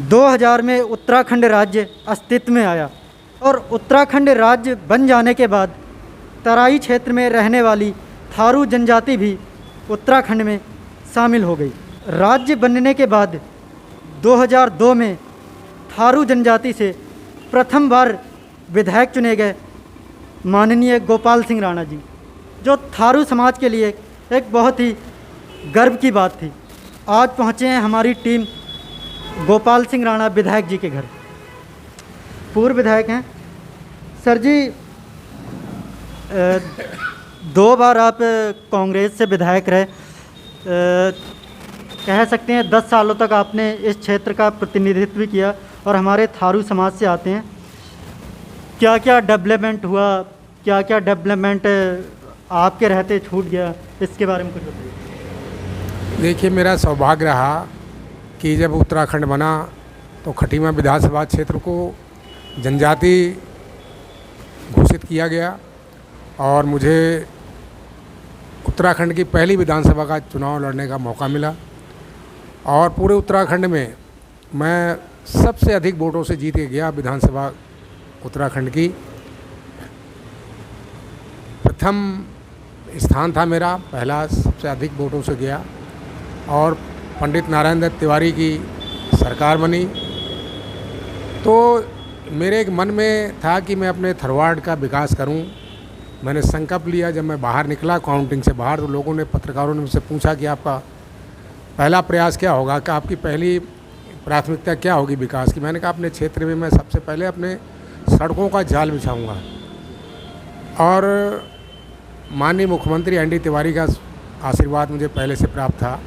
2000 में उत्तराखंड राज्य अस्तित्व में आया और उत्तराखंड राज्य बन जाने के बाद तराई क्षेत्र में रहने वाली थारू जनजाति भी उत्तराखंड में शामिल हो गई। राज्य बनने के बाद 2002 में थारू जनजाति से प्रथम बार विधायक चुने गए माननीय गोपाल सिंह राणा जी, जो थारू समाज के लिए एक बहुत ही गर्व की बात थी। आज पहुँचे हैं हमारी टीम गोपाल सिंह राणा विधायक जी के घर। पूर्व विधायक हैं सर जी। 2 बार आप कांग्रेस से विधायक रहे। कह सकते हैं 10 सालों तक आपने इस क्षेत्र का प्रतिनिधित्व किया और हमारे थारू समाज से आते हैं। क्या क्या डेवलपमेंट हुआ, क्या क्या डेवलपमेंट आपके रहते छूट गया, इसके बारे में कुछ बताइए। देखिए, मेरा सौभाग्य रहा कि जब उत्तराखंड बना तो खटीमा विधानसभा क्षेत्र को जनजाति घोषित किया गया और मुझे उत्तराखंड की पहली विधानसभा का चुनाव लड़ने का मौका मिला और पूरे उत्तराखंड में मैं सबसे अधिक वोटों से जीत के गया। विधानसभा उत्तराखंड की प्रथम स्थान था मेरा, पहला सबसे अधिक वोटों से गया और पंडित नारायण दत्त तिवारी की सरकार बनी। तो मेरे एक मन में था कि मैं अपने थरवाड़ का विकास करूं। मैंने संकल्प लिया। जब मैं बाहर निकला काउंटिंग से बाहर, तो लोगों ने, पत्रकारों ने मुझसे पूछा कि आपका पहला प्रयास क्या होगा, कि आपकी पहली प्राथमिकता क्या होगी विकास की। मैंने कहा अपने क्षेत्र में मैं सबसे पहले अपने सड़कों का जाल बिछाऊंगा। और माननीय मुख्यमंत्री एन डी तिवारी का आशीर्वाद मुझे पहले से प्राप्त था,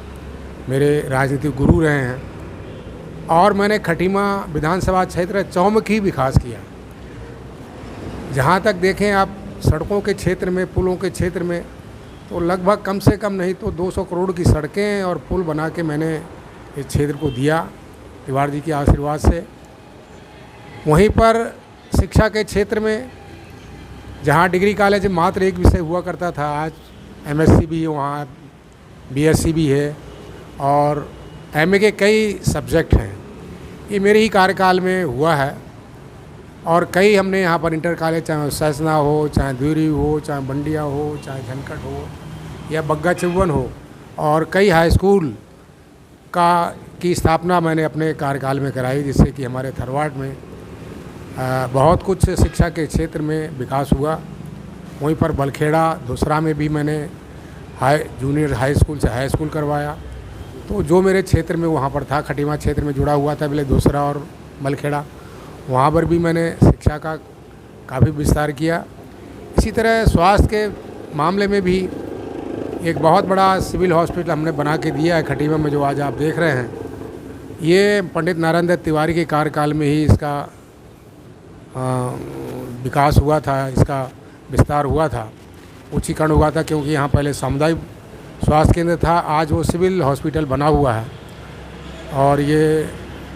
मेरे राजनीतिक गुरु रहे हैं। और मैंने खटीमा विधानसभा क्षेत्र चौमुखी विकास किया। जहाँ तक देखें आप सड़कों के क्षेत्र में, पुलों के क्षेत्र में, तो लगभग कम से कम नहीं तो 200 करोड़ की सड़कें और पुल बना के मैंने इस क्षेत्र को दिया तिवारी जी के आशीर्वाद से। वहीं पर शिक्षा के क्षेत्र में, जहाँ डिग्री कॉलेज मात्र एक विषय हुआ करता था, आज एमएससी भी है, वहाँ बीएससी भी है और एमए के कई सब्जेक्ट हैं। ये मेरे ही कार्यकाल में हुआ है और कई हमने यहाँ पर इंटर कॉलेज, चाहे सैसना हो, चाहे द्विरी हो, चाहे बंडिया हो, चाहे झनकट हो या बग्गा चिवन हो, और कई हाई स्कूल की स्थापना मैंने अपने कार्यकाल में कराई, जिससे कि हमारे थरवाड़ में बहुत कुछ शिक्षा के क्षेत्र में विकास हुआ। वहीं पर बलखेड़ा दूसरा में भी मैंने जूनियर हाई स्कूल से हाई स्कूल करवाया। तो जो मेरे क्षेत्र में वहाँ पर था, खटीमा क्षेत्र में जुड़ा हुआ था पहले दूसरा और बलखेड़ा, वहाँ पर भी मैंने शिक्षा का काफ़ी विस्तार किया। इसी तरह स्वास्थ्य के मामले में भी एक बहुत बड़ा सिविल हॉस्पिटल हमने बना के दिया है खटीमा में, जो आज आप देख रहे हैं। ये पंडित नारायण दत्त तिवारी के कार्यकाल में ही इसका विकास हुआ था, इसका विस्तार हुआ था, उच्चीकरण हुआ था, क्योंकि यहाँ पहले सामुदायिक स्वास्थ्य केंद्र था, आज वो सिविल हॉस्पिटल बना हुआ है और ये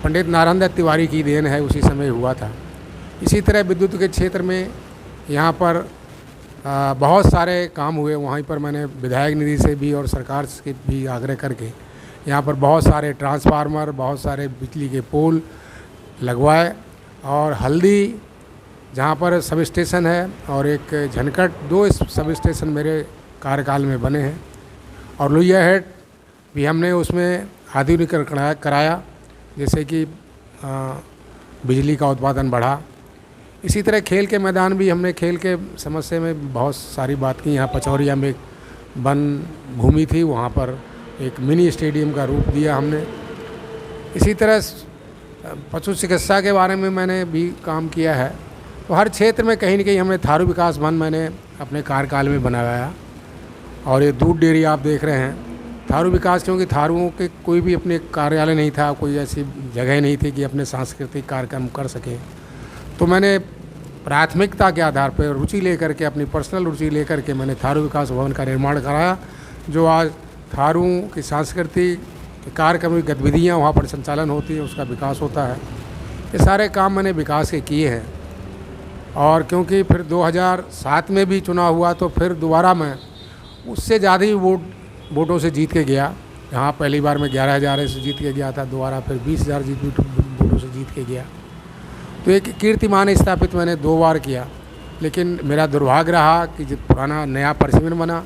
पंडित नारायण दत्त तिवारी की देन है, उसी समय हुआ था। इसी तरह विद्युत के क्षेत्र में यहाँ पर बहुत सारे काम हुए। वहीं पर मैंने विधायक निधि से भी और सरकार से भी आग्रह करके यहाँ पर बहुत सारे ट्रांसफार्मर, बहुत सारे बिजली के पोल लगवाए और हल्दी जहाँ पर सब स्टेशन है और एक झनकट, 2 सब स्टेशन मेरे कार्यकाल में बने हैं। और लोहिया हेड भी हमने उसमें आधुनिकीकरण कराया, जैसे कि बिजली का उत्पादन बढ़ा। इसी तरह खेल के मैदान भी हमने खेल के समस्या में बहुत सारी बात की। यहाँ पचौरिया में वन भूमि थी, वहाँ पर एक मिनी स्टेडियम का रूप दिया हमने। इसी तरह पशु चिकित्सा के बारे में मैंने भी काम किया है। तो हर क्षेत्र में कहीं न कहीं हमने थारू विकास वन मैंने अपने कार्यकाल में बनाया। और ये दूध डेयरी आप देख रहे हैं, थारू विकास, क्योंकि थारुओं के कोई भी अपने कार्यालय नहीं था, कोई ऐसी जगह नहीं थी कि अपने सांस्कृतिक कार्यक्रम कर सकें। तो मैंने प्राथमिकता के आधार पर रुचि लेकर के, अपनी पर्सनल रुचि लेकर के मैंने थारू विकास भवन का निर्माण कराया, जो आज थारुओं की सांस्कृतिक कार्यक्रम की गतिविधियाँ वहाँ पर संचालन होती है, उसका विकास होता है। ये सारे काम मैंने विकास के किए हैं। और क्योंकि फिर 2007 में भी चुनाव हुआ, तो फिर दोबारा मैं उससे ज़्यादा ही वोटों से जीत के गया। यहाँ पहली बार मैं 11,000 से जीत के गया था, दोबारा फिर 20,000 वोटों वोटों से जीत के गया। तो एक कीर्तिमान स्थापित मैंने 2 बार किया, लेकिन मेरा दुर्भाग्य रहा कि जब पुराना नया परिसीमन बना,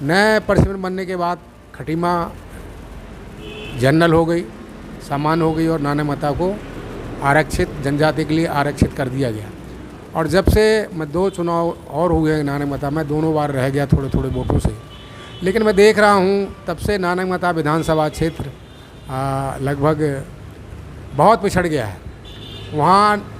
नए परिसीमन बनने के बाद खटीमा जनरल हो गई, सामान्य हो गई और नानकमता को आरक्षित जनजाति के लिए आरक्षित कर दिया गया। और जब से मैं 2 चुनाव और हुए नानकमता में, दोनों बार रह गया थोड़े थोड़े वोटों से, लेकिन मैं देख रहा हूँ तब से नानकमता विधानसभा क्षेत्र लगभग बहुत पिछड़ गया है। वहाँ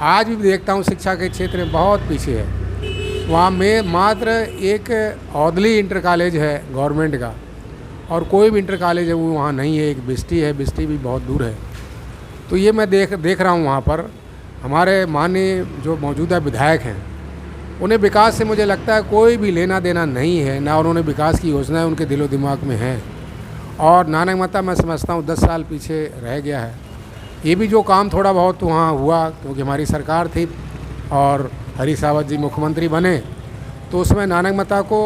आज भी देखता हूँ शिक्षा के क्षेत्र में बहुत पीछे है। वहाँ में मात्र एक औदली इंटर कॉलेज है गवर्नमेंट का, और कोई भी इंटर कॉलेज है वो वहाँ नहीं है। एक बिस्टी है, बिस्टी भी बहुत दूर है। तो ये मैं देख रहा हूँ वहाँ पर हमारे माननीय जो मौजूदा विधायक हैं, उन्हें विकास से मुझे लगता है कोई भी लेना देना नहीं है, ना उन्होंने विकास की योजनाएं उनके दिलो दिमाग में हैं। और नानकमता मैं समझता हूँ 10 साल पीछे रह गया है। ये भी जो काम थोड़ा बहुत वहाँ हुआ क्योंकि हमारी सरकार थी और हरीश रावत जी मुख्यमंत्री बने, तो उसमें नानकमता को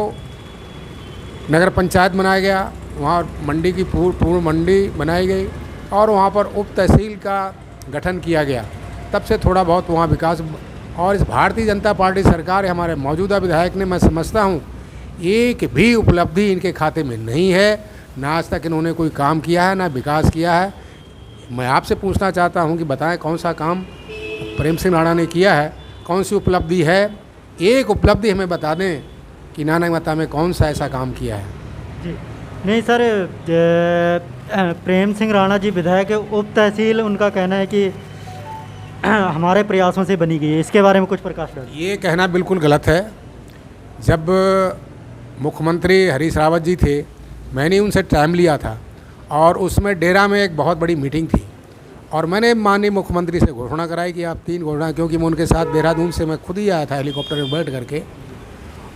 नगर पंचायत बनाया गया, वहाँ मंडी की पूर्ण मंडी बनाई गई और वहाँ पर उप तहसील का गठन किया गया। तब से थोड़ा बहुत वहाँ विकास। और इस भारतीय जनता पार्टी सरकार हमारे मौजूदा विधायक ने, मैं समझता हूँ एक भी उपलब्धि इनके खाते में नहीं है, ना आज तक इन्होंने कोई काम किया है, ना विकास किया है। मैं आपसे पूछना चाहता हूँ कि बताएं कौन सा काम प्रेम सिंह राणा ने किया है, कौन सी उपलब्धि है। एक उपलब्धि हमें बता दें कि नानकमता में कौन सा ऐसा काम किया है। जी नहीं सर, प्रेम सिंह राणा जी विधायक उप तहसील, उनका कहना है कि हमारे प्रयासों से बनी गई है। इसके बारे में कुछ प्रकाश डालिए। ये कहना बिल्कुल गलत है। जब मुख्यमंत्री हरीश रावत जी थे, मैंने उनसे टाइम लिया था और उसमें डेरा में एक बहुत बड़ी मीटिंग थी और मैंने माननीय मुख्यमंत्री से घोषणा कराई कि आप 3 घोषणा, क्योंकि मैं उनके साथ देहरादून से मैं खुद ही आया था हेलीकॉप्टर में बैठ करके,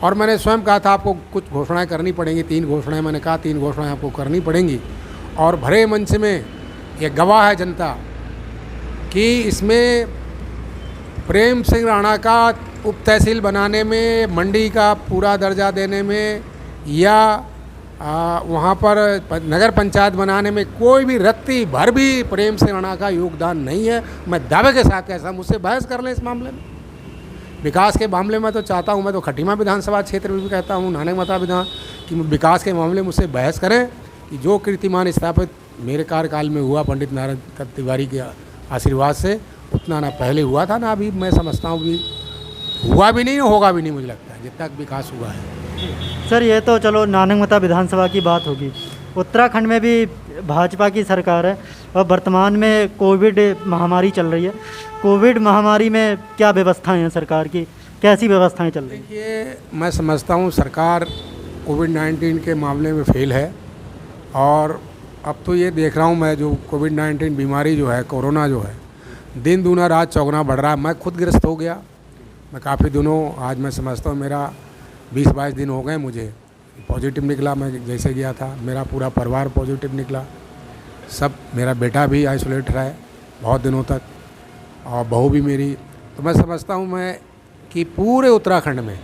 और मैंने स्वयं कहा था आपको कुछ घोषणाएं करनी पड़ेंगी। 3 घोषणाएं मैंने कहा 3 घोषणाएं आपको करनी पड़ेंगी। और भरे मंच में ये गवाह है जनता कि इसमें प्रेम सिंह राणा का उप तहसील बनाने में, मंडी का पूरा दर्जा देने में या वहाँ पर नगर पंचायत बनाने में कोई भी रत्ती भर भी प्रेम सिंह राणा का योगदान नहीं है। मैं दावे के साथ कहता हूँ, मुझसे बहस कर लें इस मामले में। विकास के मामले में तो चाहता हूँ, मैं तो खटीमा विधानसभा क्षेत्र में भी कहता हूँ, नानकमता विधान कि विकास के मामले में मुझसे बहस करें कि जो कीर्तिमान स्थापित मेरे कार्यकाल में हुआ पंडित नारायण तिवारी के आशीर्वाद से, उतना ना पहले हुआ था ना अभी मैं समझता हूँ भी हुआ भी नहीं, होगा भी नहीं। मुझे लगता है जितना विकास हुआ है। सर ये तो चलो नानकमता विधानसभा की बात होगी। उत्तराखंड में भी भाजपा की सरकार है और वर्तमान में कोविड महामारी चल रही है। कोविड महामारी में क्या व्यवस्थाएं हैं सरकार की, कैसी व्यवस्थाएं चल रही हैं? देखिए, मैं समझता हूँ सरकार कोविड-19 के मामले में फेल है। और अब तो ये देख रहा हूँ मैं, जो कोविड-19 बीमारी जो है, कोरोना जो है, दिन दूना रात चौगुना बढ़ रहा है। मैं खुद ग्रस्त हो गया। मैं काफ़ी दिनों, आज मैं समझता हूँ मेरा 20-22 दिन हो गए मुझे पॉजिटिव निकला। मैं जैसे गया था, मेरा पूरा परिवार पॉजिटिव निकला, सब। मेरा बेटा भी आइसोलेट रहा है बहुत दिनों तक और बहू भी मेरी। तो मैं समझता हूँ मैं कि पूरे उत्तराखंड में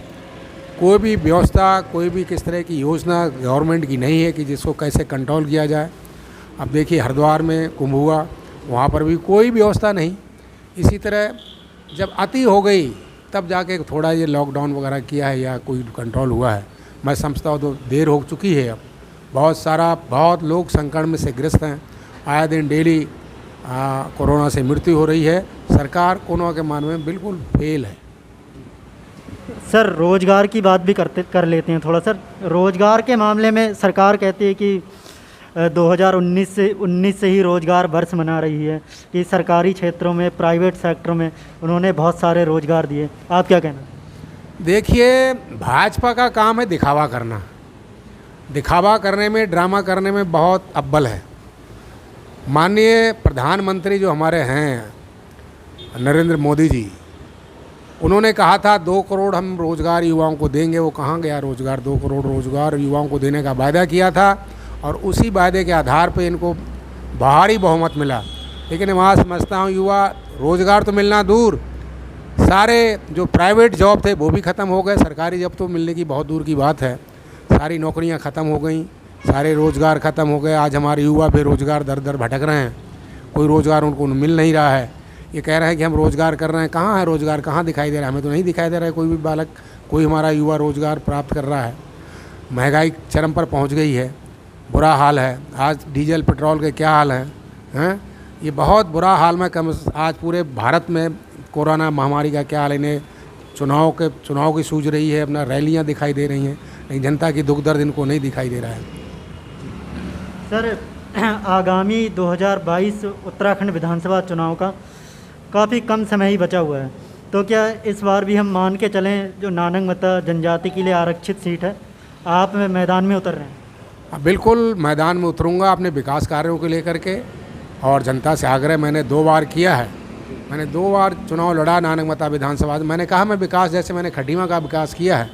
कोई भी व्यवस्था, कोई भी किस तरह की योजना गवर्नमेंट की नहीं है कि जिसको कैसे कंट्रोल किया जाए। अब देखिए हरिद्वार में कुंभ हुआ, वहाँ पर भी कोई व्यवस्था नहीं। इसी तरह जब अति हो गई तब जाके थोड़ा ये लॉकडाउन वगैरह किया है या कोई कंट्रोल हुआ है। मैं समझता हूँ तो देर हो चुकी है। अब बहुत लोग संकट में से ग्रस्त हैं। आए दिन डेली कोरोना से मृत्यु हो रही है। सरकार कोरोना के मामले में बिल्कुल फेल है। सर रोज़गार की बात भी कर लेते हैं थोड़ा। सर रोज़गार के मामले में सरकार कहती है कि 2019 से ही रोज़गार वर्ष मना रही है कि सरकारी क्षेत्रों में, प्राइवेट सेक्टर में उन्होंने बहुत सारे रोज़गार दिए। आप क्या कहना? देखिए, भाजपा का काम है दिखावा करना। दिखावा करने में, ड्रामा करने में बहुत अव्वल है। माननीय प्रधानमंत्री जो हमारे हैं नरेंद्र मोदी जी, उन्होंने कहा था 2 करोड़ हम रोज़गार युवाओं को देंगे। वो कहाँ गया रोज़गार? 2 करोड़ रोज़गार युवाओं को देने का वायदा किया था और उसी वायदे के आधार पे इनको भारी बहुमत मिला। लेकिन वहाँ समझता हूँ युवा रोज़गार तो मिलना दूर, सारे जो प्राइवेट जॉब थे वो भी ख़त्म हो गए। सरकारी जॉब तो मिलने की बहुत दूर की बात है। सारी नौकरियाँ ख़त्म हो गई, सारे रोज़गार ख़त्म हो गए। आज हमारे युवा बेरोज़गार दर दर भटक रहे हैं। कोई रोज़गार उनको मिल नहीं रहा है। ये कह रहे हैं कि हम रोज़गार कर रहे हैं, कहाँ है रोज़गार, कहाँ दिखाई दे रहा है? हमें तो नहीं दिखाई दे रहा है कोई भी बालक, कोई हमारा युवा रोज़गार प्राप्त कर रहा है। महंगाई चरम पर पहुंच गई है, बुरा हाल है। आज डीजल पेट्रोल के क्या हाल हैं? ये बहुत बुरा हाल में आज पूरे भारत में कोरोना महामारी का क्या हाल है। इन्हें चुनाव की सूझ रही है, अपना रैलियां दिखाई दे रही हैं, लेकिन जनता की दुख दर्द इनको नहीं दिखाई दे रहा है। सर, आगामी 2022 उत्तराखंड विधानसभा चुनाव का काफ़ी कम समय ही बचा हुआ है, तो क्या इस बार भी हम मान के चलें जो नानक मता जनजाति के लिए आरक्षित सीट है, आप मैदान में उतर रहे हैं? बिल्कुल मैदान में उतरूँगा अपने विकास कार्यों को लेकर के, और जनता से आग्रह मैंने 2 बार किया है। मैंने 2 बार चुनाव लड़ा नानक मता विधानसभा। मैंने कहा मैं विकास, जैसे मैंने खटीमा का विकास किया है,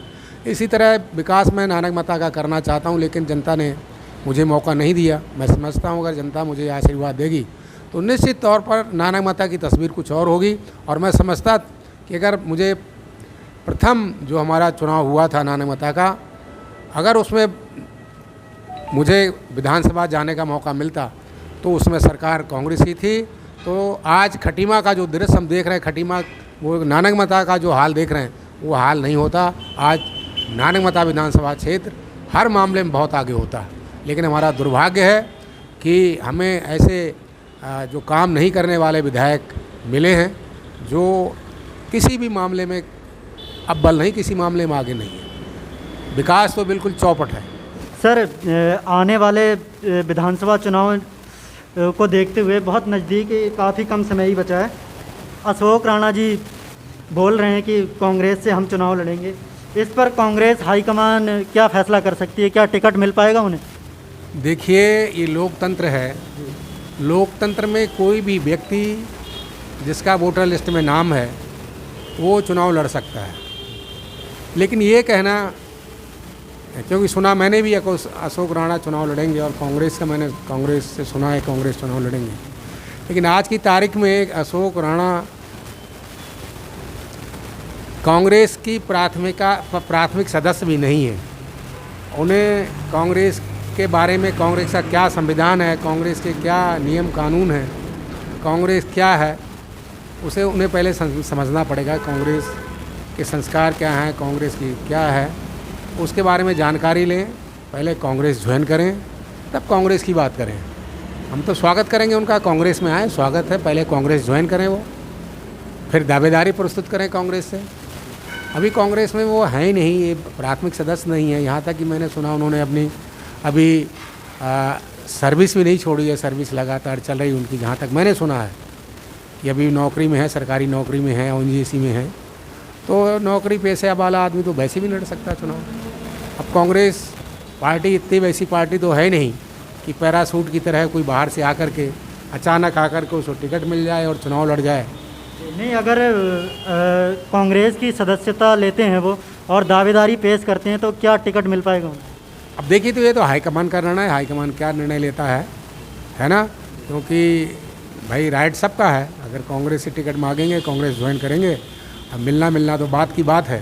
इसी तरह विकास मैं नानक मता का करना चाहता हूं, लेकिन जनता ने मुझे मौका नहीं दिया। मैं समझता हूं अगर जनता मुझे आशीर्वाद देगी तो निश्चित तौर पर नानक मता की तस्वीर कुछ और होगी। और मैं समझता कि अगर मुझे प्रथम जो हमारा चुनाव हुआ था नानक मता का, अगर उसमें मुझे विधानसभा जाने का मौका मिलता तो उसमें सरकार कांग्रेस की थी। तो आज खटीमा का जो दृश्य हम देख रहे हैं, खटीमा वो नानक मता का जो हाल देख रहे हैं, वो हाल नहीं होता। आज नानक मता विधानसभा क्षेत्र हर मामले में बहुत आगे होता है, लेकिन हमारा दुर्भाग्य है कि हमें ऐसे जो काम नहीं करने वाले विधायक मिले हैं, जो किसी भी मामले में अव्वल नहीं, किसी मामले में आगे नहीं है। विकास तो बिल्कुल चौपट है। सर, आने वाले विधानसभा चुनाव को देखते हुए बहुत नज़दीक, काफ़ी कम समय ही बचा है। अशोक राणा जी बोल रहे हैं कि कांग्रेस से हम चुनाव लड़ेंगे। इस पर कांग्रेस हाईकमान क्या फैसला कर सकती है? क्या टिकट मिल पाएगा उन्हें? देखिए, ये लोकतंत्र है। लोकतंत्र में कोई भी व्यक्ति जिसका वोटर लिस्ट में नाम है वो चुनाव लड़ सकता है। लेकिन ये कहना, क्योंकि सुना मैंने भी अशोक राणा चुनाव लड़ेंगे, और कांग्रेस का मैंने कांग्रेस से सुना है कांग्रेस चुनाव लड़ेंगे, लेकिन आज की तारीख में एक अशोक राणा कांग्रेस की प्राथमिक सदस्य भी नहीं है। उन्हें कांग्रेस के बारे में, कांग्रेस का क्या संविधान है, कांग्रेस के क्या नियम कानून हैं, कांग्रेस क्या है, उसे उन्हें पहले समझना पड़ेगा। कांग्रेस के संस्कार क्या हैं, कांग्रेस की क्या है, उसके बारे में जानकारी लें। पहले कांग्रेस ज्वाइन करें, तब कांग्रेस की बात करें। हम तो स्वागत करेंगे उनका, कांग्रेस में आए, स्वागत है। पहले कांग्रेस ज्वाइन करें वो, फिर दावेदारी प्रस्तुत करें कांग्रेस से। अभी कांग्रेस में वो है ही नहीं, ये प्राथमिक सदस्य नहीं है। यहाँ तक कि मैंने सुना उन्होंने अपनी अभी सर्विस भी नहीं छोड़ी है, सर्विस लगातार चल रही उनकी। जहाँ तक मैंने सुना है कि अभी नौकरी में है, सरकारी नौकरी में है, ONGC में है। तो नौकरी पेशे वाला आदमी तो वैसे भी लड़ सकता है चुनाव। अब कांग्रेस पार्टी इतनी वैसी पार्टी तो है नहीं कि पैरासूट की तरह कोई बाहर से आकर के अचानक आकर के उसको टिकट मिल जाए और चुनाव लड़ जाए। नहीं, अगर कांग्रेस की सदस्यता लेते हैं वो और दावेदारी पेश करते हैं तो क्या टिकट मिल पाएगा उन्हें? अब देखिए, तो ये तो हाईकमान का निर्णय है, हाईकमान क्या निर्णय लेता है ना। क्योंकि भाई राइट सबका है। अगर कांग्रेस से टिकट मांगेंगे, कांग्रेस ज्वाइन करेंगे। अब मिलना तो बात की बात है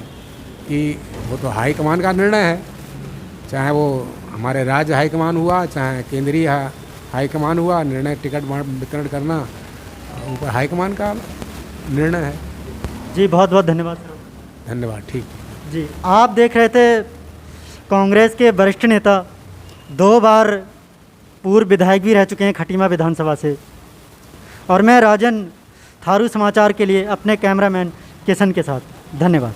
कि वो तो हाईकमान का निर्णय है, चाहे वो हमारे राज्य हाईकमान हुआ, चाहे केंद्रीय हाईकमान हुआ। निर्णय टिकट वितरण करना ऊपर हाईकमान का निर्णय है। जी, बहुत बहुत धन्यवाद सर। धन्यवाद। ठीक जी, आप देख रहे थे कांग्रेस के वरिष्ठ नेता, 2 बार पूर्व विधायक भी रह चुके हैं खटीमा विधानसभा से, और मैं राजन थारू समाचार के लिए अपने कैमरामैन किशन के साथ। धन्यवाद।